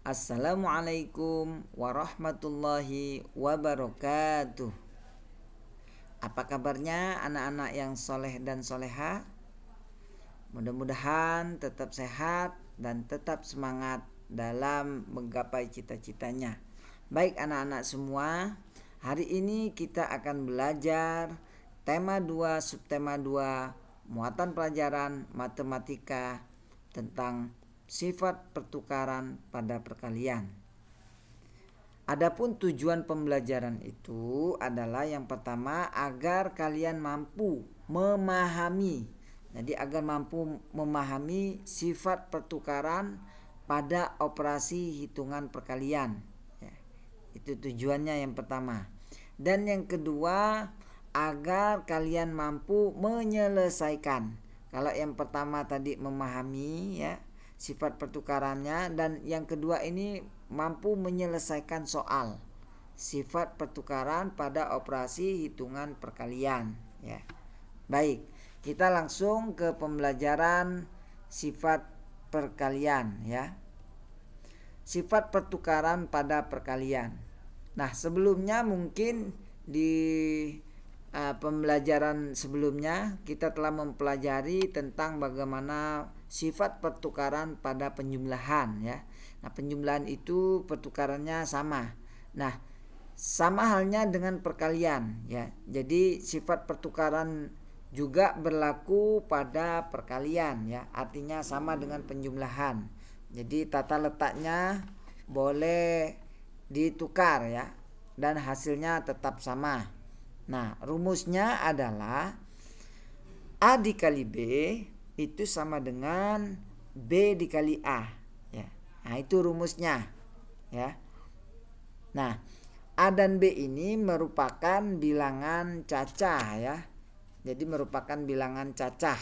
Assalamualaikum warahmatullahi wabarakatuh. Apa kabarnya anak-anak yang soleh dan soleha? Mudah-mudahan tetap sehat dan tetap semangat dalam menggapai cita-citanya. Baik anak-anak semua, hari ini kita akan belajar tema 2, subtema 2, muatan pelajaran matematika tentang sifat pertukaran pada perkalian. Adapun tujuan pembelajaran itu adalah yang pertama agar kalian mampu memahami. Jadi agar mampu memahami sifat pertukaran pada operasi hitungan perkalian. Ya, itu tujuannya yang pertama. Dan yang kedua agar kalian mampu menyelesaikan. Kalau yang pertama tadi memahami ya sifat pertukarannya, dan yang kedua ini mampu menyelesaikan soal sifat pertukaran pada operasi hitungan perkalian ya. Baik, kita langsung ke pembelajaran sifat perkalian ya. Sifat pertukaran pada perkalian. Nah, sebelumnya mungkin di pembelajaran sebelumnya kita telah mempelajari tentang bagaimana sifat pertukaran pada penjumlahan ya. Nah, penjumlahan itu pertukarannya sama. Nah, sama halnya dengan perkalian ya. Jadi sifat pertukaran juga berlaku pada perkalian ya. Artinya sama dengan penjumlahan. Jadi tata letaknya boleh ditukar ya dan hasilnya tetap sama. Nah, rumusnya adalah A dikali B itu sama dengan B dikali A ya. Nah, itu rumusnya ya. Nah, A dan B ini merupakan bilangan cacah ya. Jadi merupakan bilangan cacah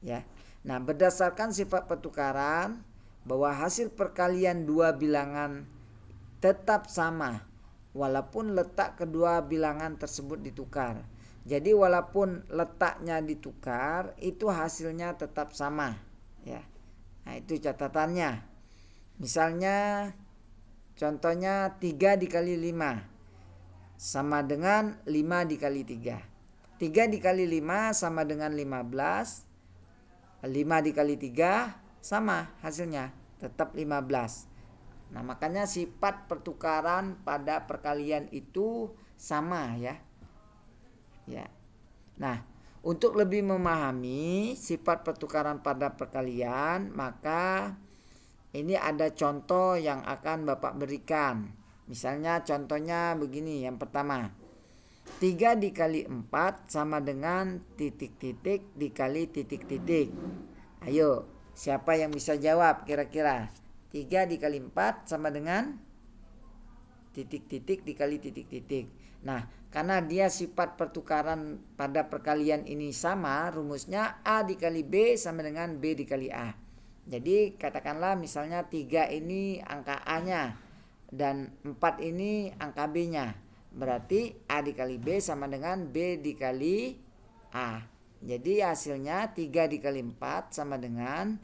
ya. Nah, berdasarkan sifat pertukaran bahwa hasil perkalian dua bilangan tetap sama walaupun letak kedua bilangan tersebut ditukar. Jadi walaupun letaknya ditukar, itu hasilnya tetap sama ya. Nah, itu catatannya. Misalnya contohnya 3 dikali 5 sama dengan 5 dikali 3. 3 dikali 5 sama dengan 15. 5 dikali 3 sama hasilnya tetap 15. Nah, makanya sifat pertukaran pada perkalian itu sama ya. Ya. Nah, untuk lebih memahami sifat pertukaran pada perkalian, maka ini ada contoh yang akan Bapak berikan. Misalnya contohnya begini, yang pertama. 3 dikali 4 sama dengan titik-titik dikali titik-titik. Ayo, siapa yang bisa jawab kira-kira? 3 dikali 4 sama dengan titik-titik dikali titik-titik. Nah, karena dia sifat pertukaran pada perkalian ini sama, rumusnya A dikali B sama dengan B dikali A. Jadi katakanlah misalnya 3 ini angka A-nya dan 4 ini angka B-nya. Berarti A dikali B sama dengan B dikali A. Jadi hasilnya 3 dikali 4 sama dengan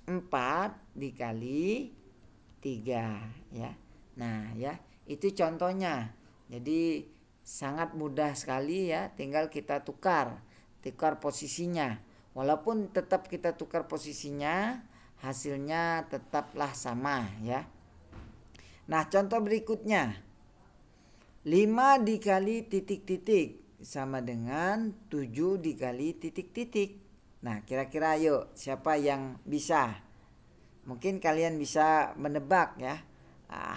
4 dikali 3 ya. Nah ya, itu contohnya. Jadi sangat mudah sekali ya, tinggal kita tukar posisinya. Walaupun tetap kita tukar posisinya, hasilnya tetaplah sama ya. Nah, contoh berikutnya. 5 dikali titik-titik sama dengan 7 dikali titik-titik. Nah, kira-kira ayo siapa yang bisa? Mungkin kalian bisa menebak ya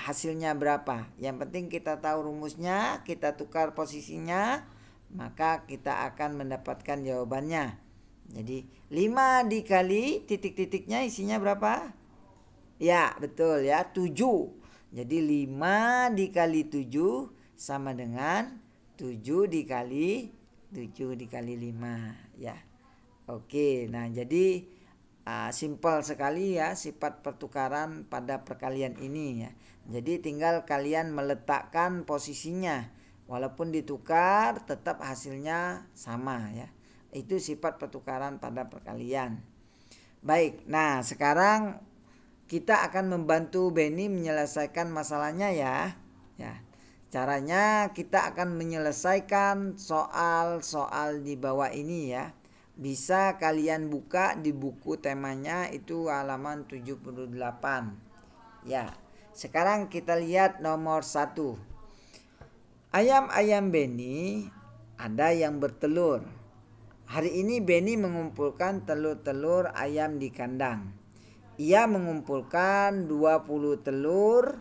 hasilnya berapa. Yang penting kita tahu rumusnya, kita tukar posisinya, maka kita akan mendapatkan jawabannya. Jadi 5 dikali titik-titiknya isinya berapa? Ya, betul ya, 7. Jadi 5 dikali 7 sama dengan 7 dikali 7 dikali 5 ya. Oke, nah jadi simpel sekali ya sifat pertukaran pada perkalian ini ya. Jadi tinggal kalian meletakkan posisinya, walaupun ditukar tetap hasilnya sama ya. Itu sifat pertukaran pada perkalian. Baik, nah sekarang kita akan membantu Beni menyelesaikan masalahnya ya. Ya. Caranya kita akan menyelesaikan soal-soal di bawah ini ya. Bisa kalian buka di buku temanya itu halaman 78. Ya. Sekarang kita lihat nomor 1. Ayam-ayam Beni ada yang bertelur. Hari ini Beni mengumpulkan telur-telur ayam di kandang. Ia mengumpulkan 20 telur.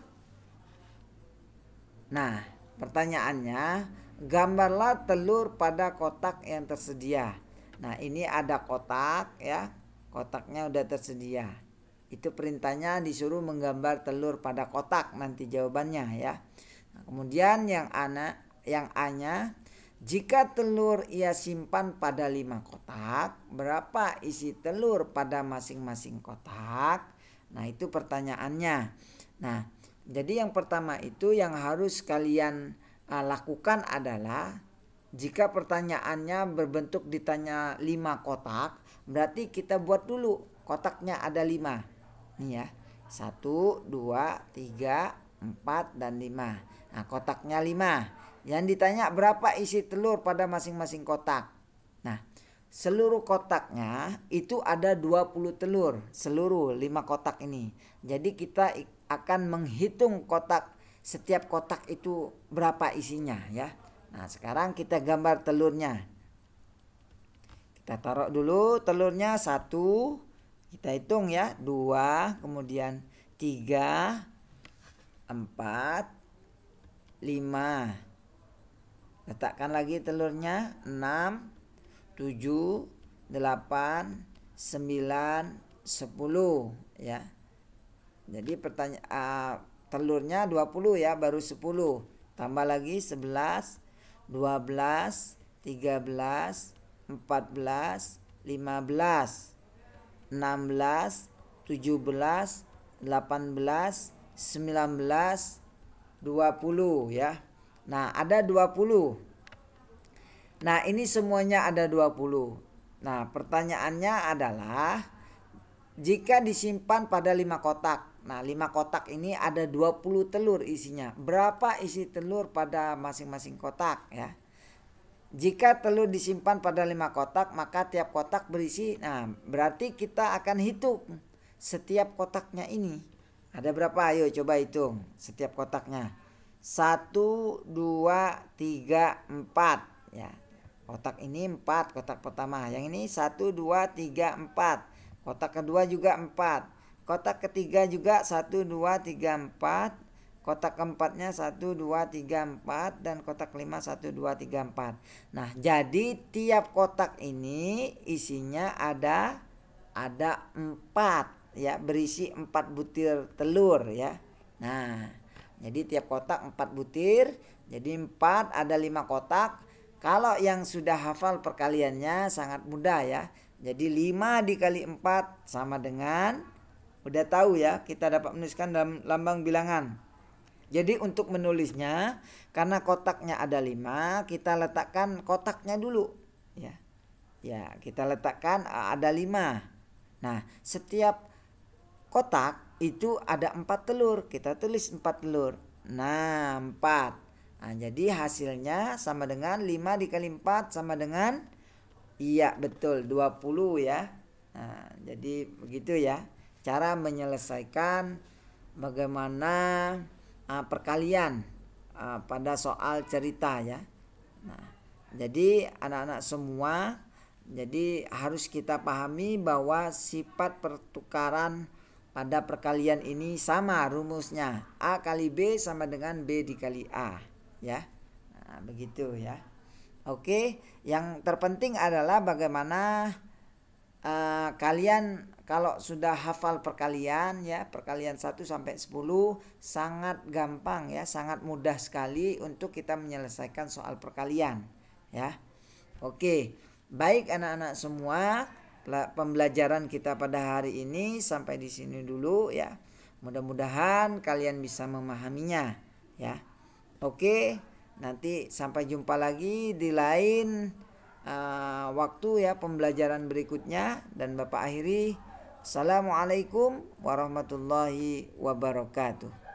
Nah, pertanyaannya, gambarlah telur pada kotak yang tersedia. Nah, ini ada kotak ya. Kotaknya udah tersedia. Itu perintahnya disuruh menggambar telur pada kotak nanti jawabannya ya. Nah, kemudian yang A-nya, jika telur ia simpan pada 5 kotak, berapa isi telur pada masing-masing kotak? Nah, itu pertanyaannya. Nah, jadi yang pertama itu yang harus kalian lakukan adalah jika pertanyaannya berbentuk ditanya 5 kotak, berarti kita buat dulu kotaknya ada 5. Nih ya, 1, 2, 3, 4, dan 5. Nah, kotaknya 5. Yang ditanya berapa isi telur pada masing-masing kotak. Nah, seluruh kotaknya itu ada 20 telur. Seluruh 5 kotak ini. Jadi kita akan menghitung setiap kotak itu berapa isinya ya. Nah, sekarang kita gambar telurnya. Kita taruh dulu telurnya 1. Kita hitung ya. 2, kemudian 3, 4, 5. Letakkan lagi telurnya 6, 7, 8, 9, 10 ya. Jadi telurnya 20 ya, baru 10. Tambah lagi 11, 12, 13, 14, 15, 16, 17, 18, 19, 20 ya. Nah, ada 20. Nah, ini semuanya ada 20. Nah, pertanyaannya adalah jika disimpan pada 5 kotak. Nah, 5 kotak ini ada 20 telur isinya. Berapa isi telur pada masing-masing kotak ya? Jika telur disimpan pada 5 kotak, maka tiap kotak berisi. Nah, berarti kita akan hitung setiap kotaknya ini. Ada berapa? Ayo coba hitung setiap kotaknya. 1, 2, 3, 4 ya. Kotak ini 4, kotak pertama. Yang ini 1, 2, 3, 4. Kotak kedua juga 4. Kotak ketiga juga 1, 2, 3, 4. Kotak keempatnya 1, 2, 3, 4. Dan kotak kelima 1, 2, 3, 4. Nah, jadi tiap kotak ini isinya ada 4 ya, berisi 4 butir telur ya. Nah, jadi tiap kotak 4 butir. Jadi 4 ada 5 kotak. Kalau yang sudah hafal perkaliannya sangat mudah ya. Jadi 5 dikali 4 sama dengan, udah tahu ya, kita dapat menuliskan dalam lambang bilangan. Jadi untuk menulisnya, karena kotaknya ada 5, kita letakkan kotaknya dulu ya. Ya, kita letakkan ada 5. Nah, setiap kotak itu ada 4 telur. Kita tulis 4 telur. Nah, 4. Nah, jadi hasilnya sama dengan 5 dikali 4 sama dengan, iya betul, 20 ya. Nah, jadi begitu ya cara menyelesaikan bagaimana perkalian pada soal cerita ya. Nah, jadi anak-anak semua, jadi harus kita pahami bahwa sifat pertukaran pada perkalian ini sama rumusnya. A kali B sama dengan B dikali A ya. Nah, begitu ya. Oke, yang terpenting adalah bagaimana kalian kalau sudah hafal perkalian ya, perkalian 1 sampai 10 sangat gampang ya, sangat mudah sekali untuk kita menyelesaikan soal perkalian ya. Oke, baik anak-anak semua, pembelajaran kita pada hari ini sampai di sini dulu ya. Mudah-mudahan kalian bisa memahaminya ya. Oke, nanti sampai jumpa lagi di lain waktu ya, pembelajaran berikutnya. Dan Bapak akhiri, Assalamualaikum warahmatullahi wabarakatuh.